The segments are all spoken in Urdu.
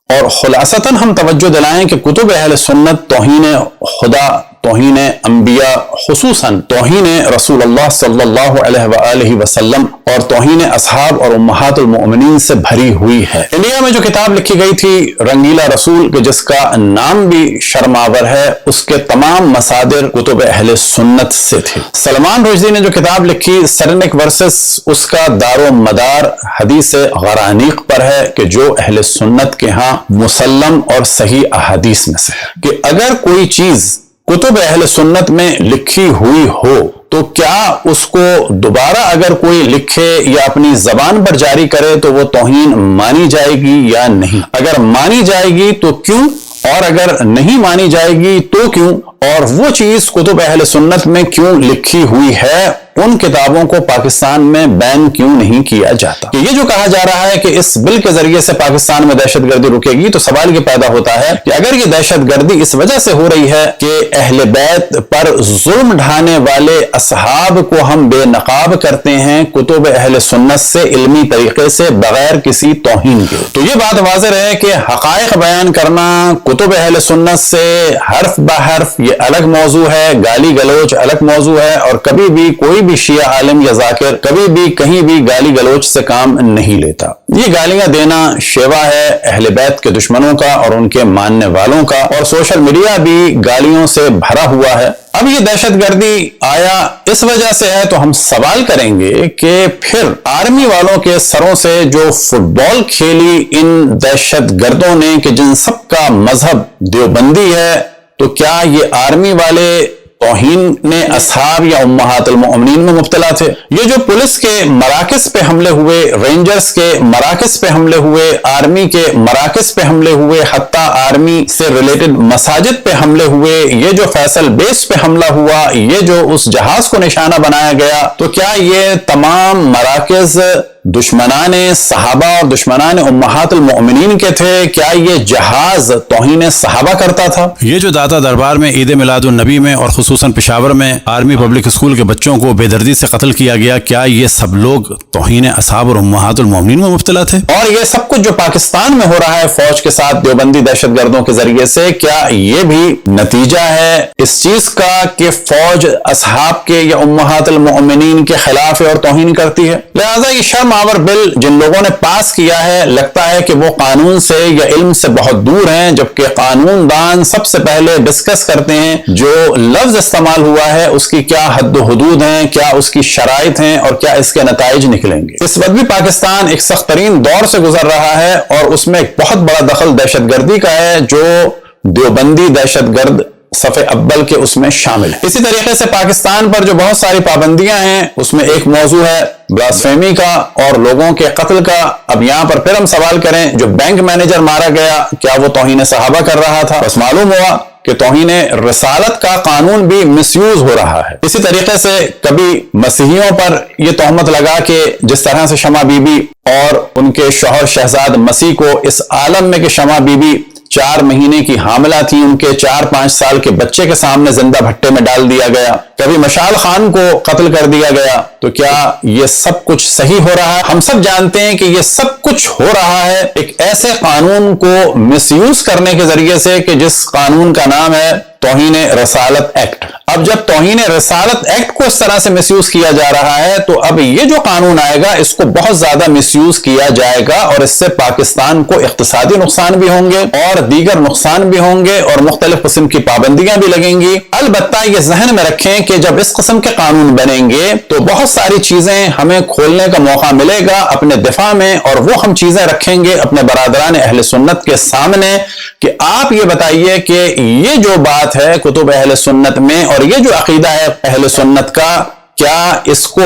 اور خلاصتاً ہم توجہ دلائیں کہ کتب اہل سنت توہین خدا، توہین انبیاء، خصوصاً توہین رسول اللہ صلی اللہ علیہ وآلہ وسلم اور توہین اصحاب اور امہات المؤمنین سے بھری ہوئی ہے۔ انڈیا میں جو کتاب لکھی گئی تھی رنگیلا رسول، کہ جس کا نام بھی شرماور ہے، اس کے تمام مصادر کتب اہل سنت سے تھے۔ سلمان رشدی نے جو کتاب لکھی سرنک ورسس، اس کا دار و مدار حدیث غرانیق پر ہے، کہ جو اہل سنت کے ہاں مسلم اور صحیح احادیث میں سے ہے، کہ اگر کوئی چیز کتب اہل سنت میں لکھی ہوئی ہو تو کیا اس کو دوبارہ اگر کوئی لکھے یا اپنی زبان پر جاری کرے تو وہ توہین مانی جائے گی یا نہیں؟ اگر مانی جائے گی تو کیوں، اور اگر نہیں مانی جائے گی تو کیوں، اور وہ چیز کتب اہل سنت میں کیوں لکھی ہوئی ہے، ان کتابوں کو پاکستان میں بین کیوں نہیں کیا جاتا؟ کہ یہ جو کہا جا رہا ہے کہ اس بل کے ذریعے سے پاکستان میں دہشت گردی رکے گی، تو سوال یہ پیدا ہوتا ہے کہ اگر یہ دہشت گردی اس وجہ سے ہو رہی ہے کہ اہل بیت پر ظلم ڈھانے والے اصحاب کو ہم بے نقاب کرتے ہیں کتب اہل سنت سے علمی طریقے سے بغیر کسی توہین کے، تو یہ بات واضح ہے کہ حقائق بیان کرنا کتب اہل سنت سے حرف بحرف یہ الگ موضوع ہے، گالی گلوچ الگ موضوع ہے، اور کبھی بھی کوئی بھی شیعہ عالم یا ذاکر کبھی بھی کہیں بھی گالی گلوچ سے کام نہیں لیتا۔ یہ گالیاں دینا شیوا ہے اہل بیت کے دشمنوں کا اور ان کے ماننے والوں کا، اور سوشل میڈیا بھی گالیوں سے بھرا ہوا ہے۔ اب یہ دہشت گردی آیا اس وجہ سے ہے، تو ہم سوال کریں گے کہ پھر آرمی والوں کے سروں سے جو فٹ بال کھیلی ان دہشت گردوں نے، کہ جن سب کا مذہب دیوبندی ہے، تو کیا یہ آرمی والے توہین اصحاب یا امہات المؤمنین میں مبتلا تھے؟ یہ جو پولیس کے مراکز پہ حملے ہوئے، رینجرز کے مراکز پہ حملے ہوئے، آرمی کے مراکز پہ حملے ہوئے، حتیٰ آرمی سے ریلیٹڈ مساجد پہ حملے ہوئے، یہ جو فیصل بیس پہ حملہ ہوا، یہ جو اس جہاز کو نشانہ بنایا گیا، تو کیا یہ تمام مراکز دشمنان صحابہ اور دشمنان امہات المؤمنین کے تھے؟ کیا یہ جہاز توہین صحابہ کرتا تھا؟ یہ جو داتا دربار میں عید میلاد النبی میں اور خصوصاً پشاور میں آرمی پبلک اسکول کے بچوں کو بے دردی سے قتل کیا گیا، کیا یہ سب لوگ توہین اصحاب اور امہات المؤمنین میں مبتلا تھے؟ اور یہ سب کچھ جو پاکستان میں ہو رہا ہے فوج کے ساتھ دیوبندی دہشت گردوں کے ذریعے سے، کیا یہ بھی نتیجہ ہے اس چیز کا کہ فوج اصحاب کے یا امہات المؤمنین کے خلاف اور توہین کرتی ہے؟ لہذا یہ شرم آور بل جن لوگوں نے پاس کیا ہے، لگتا ہے کہ وہ قانون سے یا علم سے بہت دور ہیں، جبکہ قانون دان سب سے پہلے ڈسکس کرتے ہیں جو لفظ استعمال ہوا ہے اس کی کیا حد و حدود ہیں، کیا اس کی شرائط ہیں، اور کیا اس کے نتائج نکلیں گے۔ اس وقت بھی پاکستان ایک سخت ترین دور سے گزر رہا ہے، اور اس میں ایک بہت بڑا دخل دہشت گردی کا ہے، جو دیوبندی دہشت گرد صف اول کے اس میں شامل ہے۔ اسی طریقے سے پاکستان پر جو بہت ساری پابندیاں ہیں، اس میں ایک موضوع ہے بلاسفیمی کا اور لوگوں کے قتل کا۔ اب یہاں پر پھر ہم سوال کریں، جو بینک مینیجر مارا گیا، کیا وہ توہین صحابہ کر رہا تھا؟ بس معلوم ہوا کہ توہین رسالت کا قانون بھی مس یوز ہو رہا ہے۔ اسی طریقے سے کبھی مسیحیوں پر یہ تہمت لگا کہ جس طرح سے شمع بی بی اور ان کے شوہر شہزاد مسیح کو اس عالم میں کہ شمع بی بی 4 مہینے کی حاملہ تھی، ان کے 4-5 سال کے بچے کے سامنے زندہ بھٹے میں ڈال دیا گیا، کبھی مشال خان کو قتل کر دیا گیا، تو کیا یہ سب کچھ صحیح ہو رہا ہے؟ ہم سب جانتے ہیں کہ یہ سب کچھ ہو رہا ہے ایک ایسے قانون کو مس یوز کرنے کے ذریعے سے، کہ جس قانون کا نام ہے توہین رسالت ایکٹ۔ اب جب توہین رسالت ایکٹ کو اس طرح سے مس یوز کیا جا رہا ہے، تو اب یہ جو قانون آئے گا اس کو بہت زیادہ مس یوز کیا جائے گا، اور اس سے پاکستان کو اقتصادی نقصان بھی ہوں گے اور دیگر نقصان بھی ہوں گے، اور مختلف قسم کی پابندیاں بھی لگیں گی۔ البتہ یہ ذہن میں رکھیں کہ جب اس قسم کے قانون بنیں گے تو بہت ساری چیزیں ہمیں کھولنے کا موقع ملے گا اپنے دفاع میں، اور وہ ہم چیزیں رکھیں گے اپنے برادران اہل سنت کے سامنے کہ آپ یہ بتائیے کہ یہ جو بات ہے کتب اہل سنت میں اور یہ جو عقیدہ ہے اہل سنت کا، کیا اس کو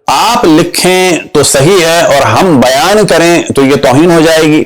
آپ لکھیں تو صحیح ہے اور ہم بیان کریں تو یہ توہین ہو جائے گی؟